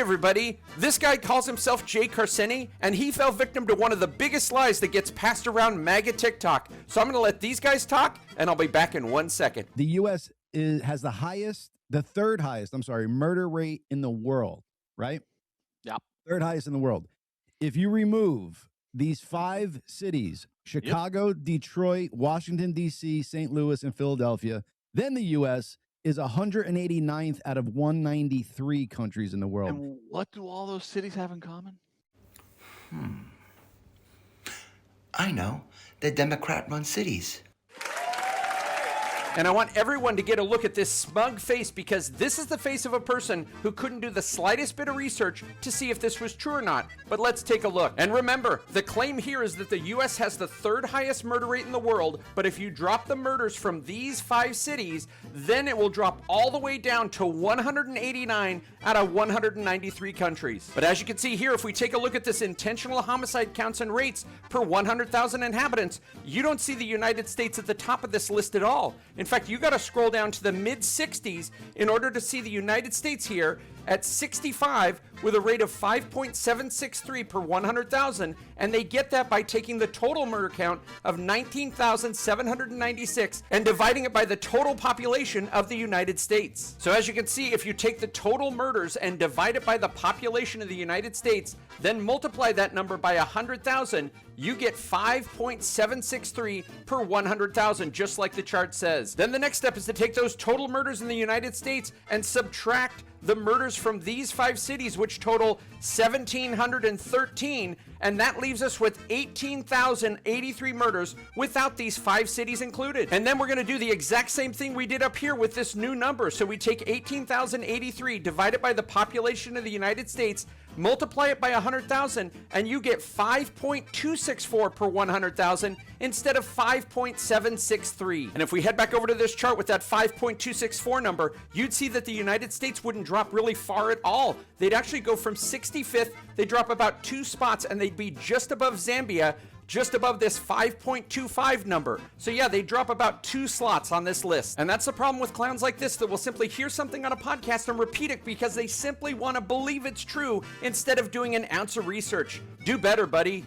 everybody. This guy calls himself Jay Carseni, and he fell victim to one of the biggest lies that gets passed around MAGA TikTok. So I'm going to let these guys talk, and I'll be back in 1 second. The U.S. has the third highest, murder rate in the world, right? Yeah. Third highest in the world. If you remove these 5 cities, Chicago, Detroit, Washington, D.C., St. Louis, and Philadelphia, then the U.S. is 189th out of 193 countries in the world. And what do all those cities have in common? I know. They're Democrat-run cities. And I want everyone to get a look at this smug face, because this is the face of a person who couldn't do the slightest bit of research to see if this was true or not. But let's take a look. And remember, the claim here is that the U.S. has the 3rd highest murder rate in the world, but if you drop the murders from these 5 cities, then it will drop all the way down to 189 out of 193 countries. But as you can see here, if we take a look at this intentional homicide counts and rates per 100,000 inhabitants, you don't see the United States at the top of this list at all. In fact, you got to scroll down to the mid-60s in order to see the United States here at 65 with a rate of 5.763 per 100,000, and they get that by taking the total murder count of 19,796 and dividing it by the total population of the United States. So as you can see, if you take the total murders and divide it by the population of the United States, then multiply that number by 100,000, you get 5.763 per 100,000, just like the chart says. Then the next step is to take those total murders in the United States and subtract the murders from these 5 cities, which total 1,713, and that leaves us with 18,083 murders without these 5 cities included. And then we're going to do the exact same thing we did up here with this new number. So we take 18,083, divide it by the population of the United States, multiply it by 100,000, and you get 5.264 per 100,000 instead of 5.763. And if we head back over to this chart with that 5.264 number, you'd see that the United States wouldn't drop really far at all. They'd actually go from 65th, they drop about 2 spots, and they'd be just above Zambia, just above this 5.25 number. So yeah, they drop about 2 slots on this list. And that's the problem with clowns like this, that will simply hear something on a podcast and repeat it because they simply want to believe it's true instead of doing an ounce of research. Do better, buddy.